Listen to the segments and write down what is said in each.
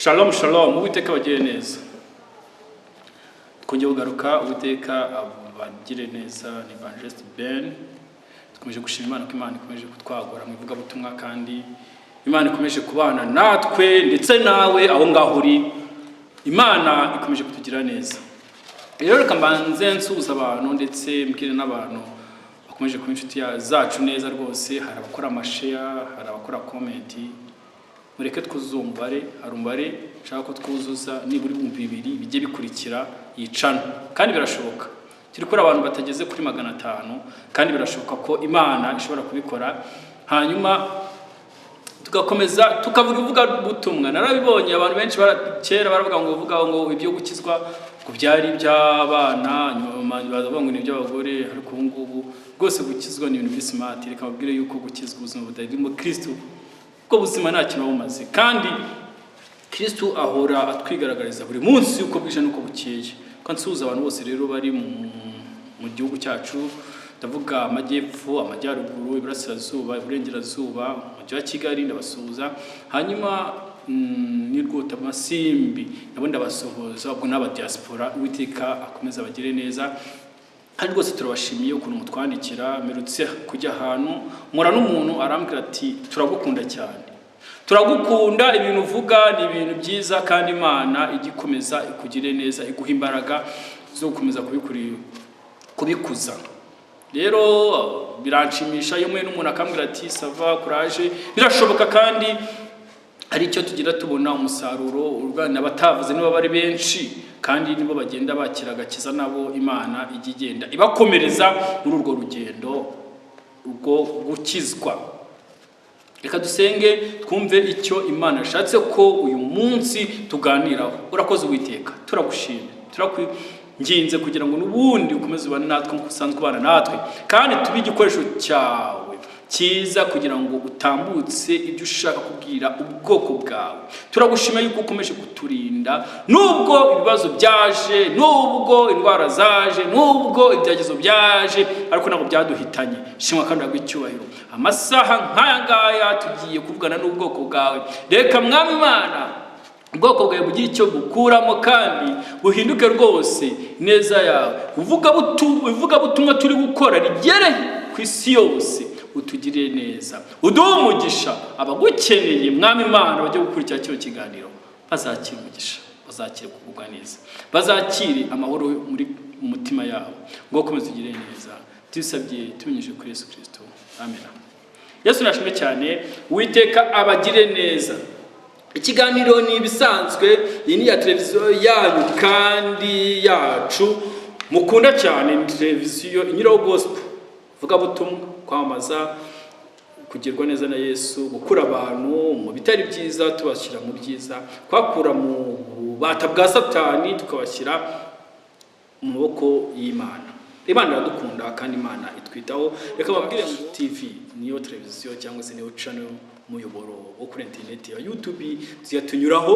Shalom shalom, Uwiteka bagire neza. Twongeye kugaruka, Uwiteka abagire neza. Ni Evangelist Ben. Dukomeje gushima Imana ko Imana ikomeje kutwagura mu ivuga butumwa, kandi Imana ikomeje kubana natwe ndetse nawe aho ngaho uri. Imana ikomeje kutugira neza. Rero reka mbanze nsuhuza abantu ndetse mbwire n'abantu bakomeje kuba inshuti zacu neza rwose. Hari abakora amashare, hari abakora comment. Mureke twuzuze umubare, hari umubare nshaka ko twuzuza niburi 200 bijye bikurikira yicana, kandi birashoboka. Turi kuri abantu batageze kuri 500, kandi birashoboka ko Imana ishobora kubikora. Hanyuma tugakomeza tukavuga butumwa. Narabibonye abantu benshi kera baravuga ngo ibyo gukizwa ku byari by'abana, nyuma bavuga ngo ni by'abagore, ariko ubu ngubu rwose gukizwa ni ibintu biri smart. Reka babwire yuko gukizwa ubuzima budahindurwa Kristo, ko buzima nta kintu bumaze, kandi Kristo ahora atwigaragariza buri munsi uko bwije nuko bukeye. Kandi nsuhuza abantu bose rero bari mu gihugu cyacu, ndavuga amajyepfo, amajyaruguru, iburasirazuba, iburengerazuba, umujyi wa Kigali ndabasuhuza. Hanyuma n'irwota Masimbi nabo ndabasuhuza, ubwo n'aba diaspora. Uwiteka akomeza bagire neza. Kandi rwose turabashimiye ukuntu mutwandikira. Merutse kujya ahantu mura n'umuntu arambwira ati turagukunda cyane, turagukunda, ibintu uvuga ni ibintu byiza, kandi Imana igikomeza ikugire neza, iguha imbaraga zo gukomeza kubikuza. Rero biranshimisha iyo mwe n'umuntu akambwira ati sava courage. Birashoboka kandi hari icyo tugira tubona umusaruro urwana batavuze niba bari benshi, kandi nibo bagenda bakira agakiza, nabo Imana igigenda ibakomereza muri urwo rugendo rwo gukizwa. Reka dusenge twumve icyo Imana yashatse ko uyu munsi tuganiraho. Urakoze Uwiteka, turagushimye, turakwinginze kugira ngo n'ubundi ukomeze ubane natwe nk'uko usanzwe ubana natwe, kandi tubi igikoresho cyawe cyiza kugira ngo utambutse ibyo ushaka kubwira ubwoko bwawe. Turagushima yuko ukomeje kuturinda, nubwo ibibazo byaje, nubwo indwara zaje, nubwo ibyagezo byaje, ariko ntabwo byaduhitanye. Shimwa kandi rw'icyubahiro. Amasaha nk'aya ngaya tugiye kuvugana n'ubwoko bwawe. Reka Mwami Imana ubwoko bwawe bugira icyo bukuramo, kandi buhinduke rwose neza yawe. Uvuga butumwa turi gukora rigere ku isi yose. Utugirire neza, uduhe umugisha. Abagukeneye Mwami Imana bajye gukurikira cyo kiganiro, bazakira umugisha, bazakire kugubwa neza, bazakire amahoro muri mutima yabo. Ngo komeze ugire neza, tubisabye tubinyuje kuri Yesu Kristo, amen. Yesu nashimye cyane. Uwiteka abagire neza. Ikiganiro ni ibisanzwe, iyi ni ya televiziyo yanyu kandi yacu mukunda cyane. Ni televiziyo inyuraho gospel, vuga butumwa, kwamaza kugirwa neza na Yesu, gukura abantu mu bitari byiza tubashyira mu byiza, kwakura mu bubata bwa Satani tukabashyira mu maboko y'Imana. Imana iradukunda kandi Imana itwitaho. Reka babwire ngo TV niyo televiziyo cyangwa se niyo channel, muyoboro wo kuri internet ya YouTube, tuyatunyuraho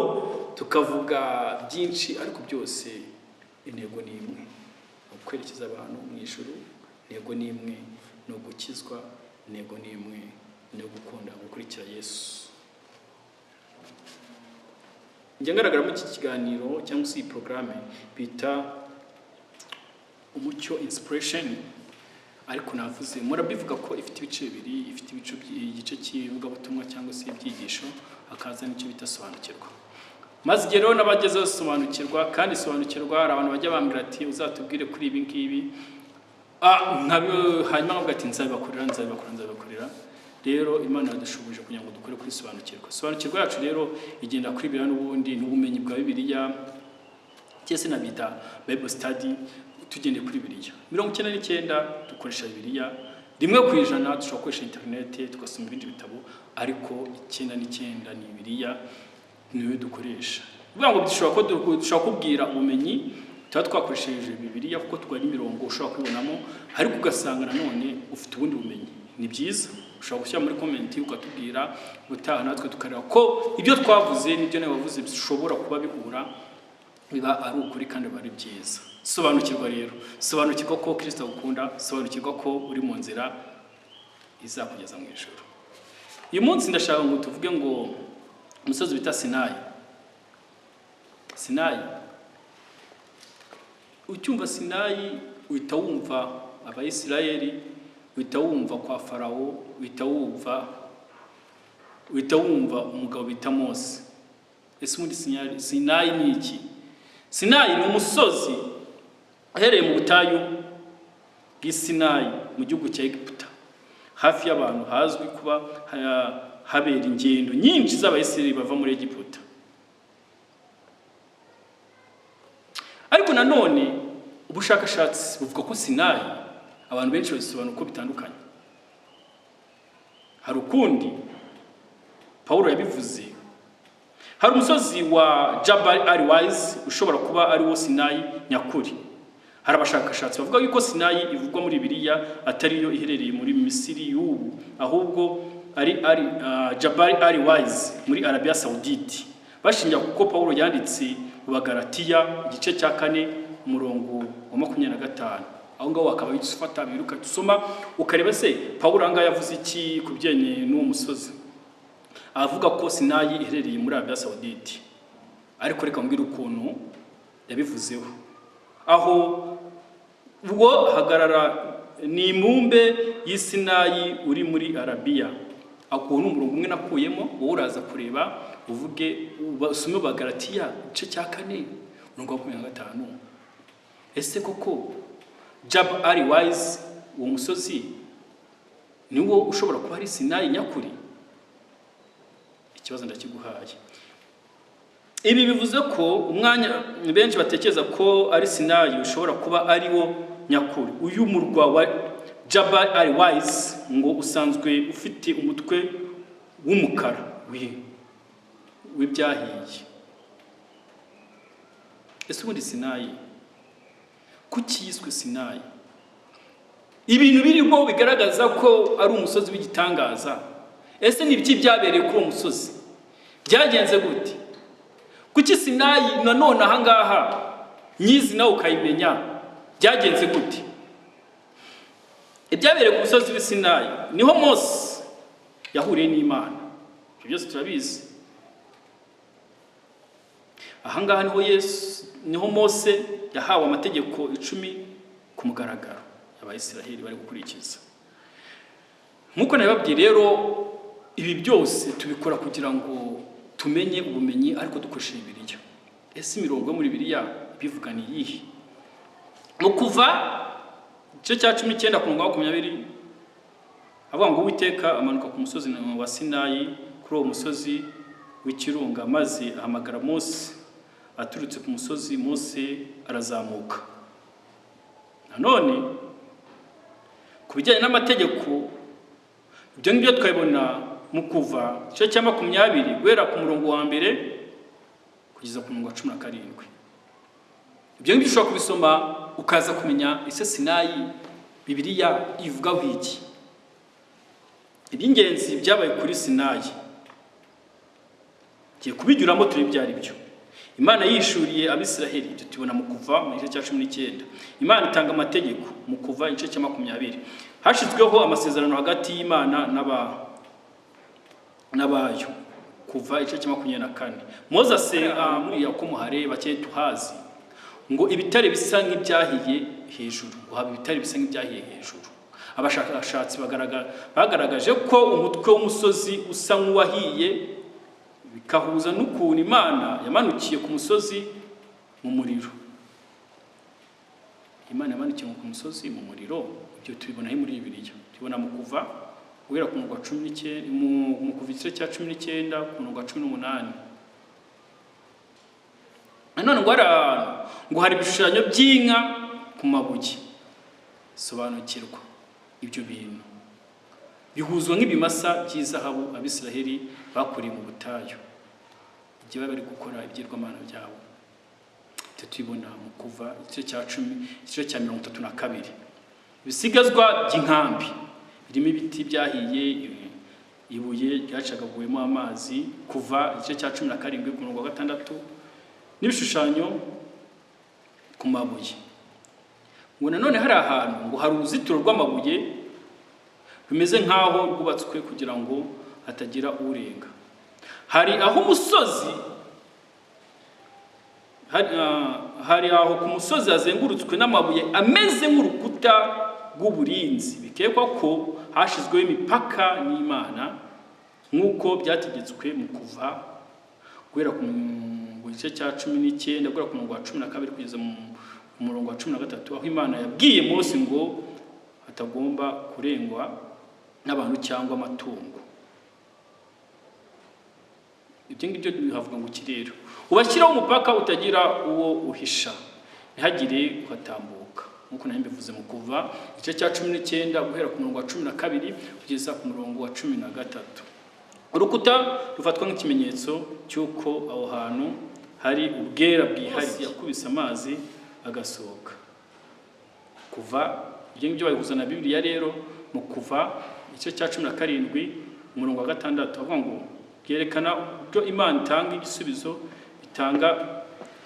tukavuga byinshi, ariko byose intego ni imwe, kwerekeza abantu mu ijuru. Intego ni imwe, no gukizwa. Intego ni imwe, no gukunda gukurikira Yesu. Njye ngaragara mu iki kiganiro cyangwa se iyi programme bita Umucyo Inspiration, ariko navuze murabivuga ko ifite ibice bibiri. Ifite igice cy'ivuga butumwa cyangwa se ibyigisho, hakaza n'icyo bita sobanukirwa. Maze rero n'abageze sobanukirwa, kandi sobanukirwa hari abantu bajya bambwira ati uzatubwire kuri ibi ngibi, hanyuma ngavuga ati nzabibakorera. Rero Imana yadushubuje kugira ngo dukore kuri sobanukirwa yacu. Rero igenda kuri Bibiliya n'ubundi n'ubumenyi bwa Bibiliya, cyese nabita Bible study. Tugende kuri Bibiliya 99 dukoresha Bibiliya, 1% dushobora gukoresha internet tugasoma ibindi bitabo, ariko 99 ni Bibiliya niwe dukoresha. Bivuga ngo dushobora kubwira ubumenyi tuba twakoresheje Bibiliya, kuko twari imirongo ushobora kubonamo, ariko ugasanga nanone ufite ubundi bumenyi. Ni byiza ushobora gushyira muri comment ukatubwira, gutaha natwe tukareba ko ibyo twavuze n'ibyo nawe wavuze bishobora kuba bihura, biba ari ukuri kandi bari byiza. Sobanukirwa rero, sobanukirwa ko Kristo agukunda, sobanukirwa ko uri mu nzira izakugeza mu ijuru. Uyu munsi ndashaka ngo tuvuge ngo umusozi bita Sinayi. Sinayi, ucyumva Sinayi uhita wumva Abayisiraheli, uhita wumva kwa Farawo, uhita wumva umugabo bita Mose. Ese muri Sinayi ni iki? Sinayi ni umusozi ahereye mu butayu bw'Isinayi mu gihugu cya Egiputa, hafi y'abantu hazwi kuba habera ingendo nyinshi z'Abayisiraheli bava muri Egiputa. Ariko nanone ubushakashatsi buvuga ko Sinayi abantu benshi babisobanura uko bitandukanye. Hari ukundi Pawulo yabivuze, hari umusozi wa Jabal al-Wais ushobora kuba ari wo Sinayi nyakuri. Hari abashakashatsi bavuga yuko Sinayi ivugwa muri Bibiliya atari yo iherereye muri Misiri y'ubu, ahubwo ari Jabal al-Wais muri Arabia Saudite, bashingira kuko Pawulo yanditse mu Bagalatiya igice cya 4 umurongo wa 25. Aho ngaho akaba yitufata biruka tusoma ukareba se Pawulo anga yavuze iki kubyenye n'uwo musozi. Avuga ko Sinayi iherereye muri Arabia Saudite, ariko reka mbwira ukuntu yabivuzeho. Aho ubwo hagarara ni mumbe y'Isinayi uri muri Arabia. Ako ni umurongo umwe nakuyemo, wowe uraza kureba uvuge usome Bagalatiya igice cya 4 umurongo wa 25. Ese koko Jabal al-Wais uwo musozi niwo ushobora kuba ari Sinayi nyakuri? Ikibazo ndakiguhaye. Ibi bivuze ko umwanya benshi batekereza ko ari Sinayi ushobora kuba ari wo nyakuri. Uyu murwa wa Jabal al-Wais ngo usanzwe ufite umutwe w'umukara w'ibyahiye. Ese ubundi Sinayi kuki yiswe Sinayi? Ibintu birimo bigaragaza ko ari umusozi w'igitangaza. Ese ni biki byabereye kuri uwo musozi? Byagenze gute? Kuki Sinayi nanone aha ngaha nyizi nawe ukayimenya byagenze gute? Ibyabereye ku musozi w'Isinayi niho Mose yahuriye n'Imana. Ibyo byose turabizi. Aha ngaha niho Mose yahawe amategeko 10 ku mugaragaro Abayisiraheli bari gukurikiza. Nkuko nababwiye rero, ibi byose tubikora kugira ngo tumenye ubumenyi ariko dukoresheje Bibiliya. Ese imirongo yo muri Bibiliya bivuga ni yihe? Mu Kuva igice cya 19 ku murongo wa 20 avuga ngo Uwiteka amanuka ku musozi wa Sinayi, kuri uwo musozi w'ikirunga, maze ahamagara Mose. Aturutse ku musozi Mose arazamuka. Nanone ku bijyanye n'amategeko, ibyo ngibyo twabibona mu Kuva igice cya 20 guhera ku murongo wa 1 kugeza ku murongo wa 17. Ibyo ngibyo ushobora kubisoma ukaza kumenya ese Sinayi Bibiliya ivugaho iki. Iby'ingenzi byabaye kuri Sinayi giye kubinyuramo turi byari byo. Imana yishuriye Abisiraheli, ibyo tubona mu Kuva mu gice cya 19. Imana itanga amategeko mu Kuva igice cya 20. Hashizweho amasezerano hagati y'Imana n'abayo. Kuva igice cya 24. Mose asenga muri Yakobo hareba cye tuhazi ngo ibitare bisa nk'ibyahiye hejuru, ngo haba ibitare bisa nk'ibyahiye hejuru. Abashakashatsi bagaragaje ko umutwe w'umusozi usa nk'uwahiye, bikahuza n'ukuntu Imana yamanukiye ku musozi mu muriro. Imana yamanukiye ku musozi mu muriro, ibyo tubibona muri Bibiliya. Tubona mu Kuva guhera ku murongo wa 19, mu Kuva igice cya 19 ku murongo wa 18. Nanone ngo hari ibishushanyo by'inka ku mabuye. Sobanukirwa ibyo bintu bihuzwa nk'ibimasa by'izahabu Abisiraheli bakuriye mu butayu igihe bari gukora ibyirwamana byabo. Tubibona mu Kuva igice cya 10 igice cya 32. Ibisigazwa by'inkambi birimo ibiti byahiye, ibuye ryacagaguyemo amazi. Kuva igice cya 17 ku murongo wa 6. N'ibishushanyo ku mabuye. Ngo nanone hari ahantu ngo hari uruzitiro rw'amabuye bimeze nkaho rwubatswe kugira ngo hatagira urenga. Hari aho umusozi hari aho ku musozi hazengurutswe n'amabuye ameze nk'urukuta rw'uburinzi, bikekwa ko hashizweho imipaka n'Imana nk'uko byategetswe mu kuva guhera ku gice cya 19 guhera ku murongo wa 12 kugeza mu murongo wa 13, aho Imana yabwiye Mose ngo atagomba kurengwa n'abantu cyangwa amatungo. Ibyo ngibyo bihavuga ngo kirero ubashyiraho umupaka utagira uwo uhisha, ntihagire uhatambuka, nkuko nari mbivuze mu kuva igice cya 19 guhera ku murongo wa 12 kugeza ku murongo wa 13. Urukuta rufatwa nk'ikimenyetso cy'uko aho hantu hari ubwera bwihariye, yakubise amazi agasohoka. Kuva ibyo ngibyo babihuza na Bibiliya rero mu kuva igice cya 17 umurongo wa 6 avuga ngo byerekana ubwo Imana itanga igisubizo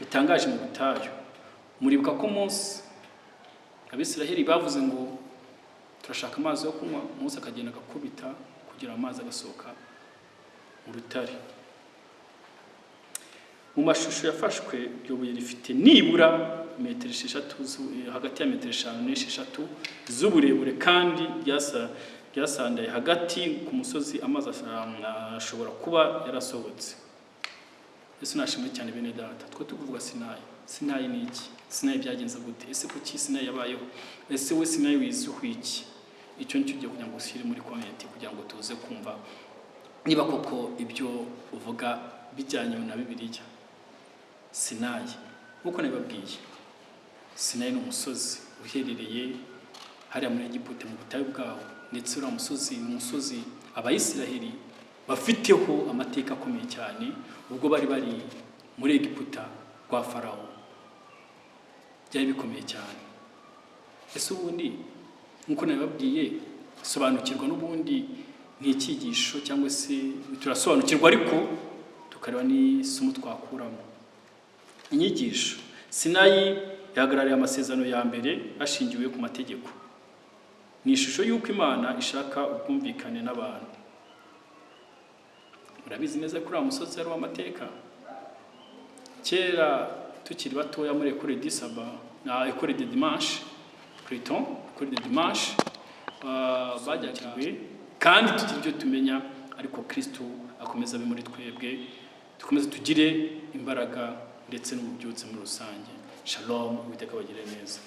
bitangaje mu butayu. Muribuka ko Mose Abisiraheli bavuze ngo turashaka amazi yo kunywa, Mose akagenda agakubita kugira amazi agasohoka mu rutare. Mu mashusho yafashwe iryo buye rifite nibura metero 6 hagati ya metero 5 n'6 z'uburebure, kandi byasandaye hagati ku musozi, amazi ashobora kuba yarasohotse. Ese nashimwe cyane bene data, twe tuvuga Sinayi. Sinayi ni iki? Sinayi byagenze gute? Ese kuki Sinayi yabayeho? Ese we Sinayi wizuhu iki? Icyo nicyo giye kugira ngo ushyire muri comment kugira ngo tuze kumva niba koko ibyo uvuga bijyanye na Bibiliya. Sinayi nkuko nabibabwiye, Sinayi ni umusozi uherereye hariya muri Egiputa mu butayu bwaho, ndetse uriya musozi ni umusozi Abayisiraheli bafiteho amateka akomeye cyane ubwo bari muri Egiputa kwa Farawo. Byari bikomeye cyane. Ese ubundi nkuko nabibabwiye, sobanukirwa n'ubundi nk'icyigisho cyangwa se turasobanukirwa, ariko tukareba n'isomo twakuramo. Inyigisho: Sinayi yahagarariye amasezerano ya mbere ashingiwe ku mategeko. Ni ishusho y'uko Imana ishaka ubwumvikane n'abantu. Murabizi neza ko uriya musozi ari w'amateka. Kera tukiri batoya muri École du Sabbat na École de Dimanche, École de Dimanche, bajyakiwe kandi tugira ibyo tumenya, ariko Kristo akomeza abe muri twebwe, dukomeze tugire imbaraga ndetse n'ububyutse muri rusange. Shalom, Uwiteka abagire neza.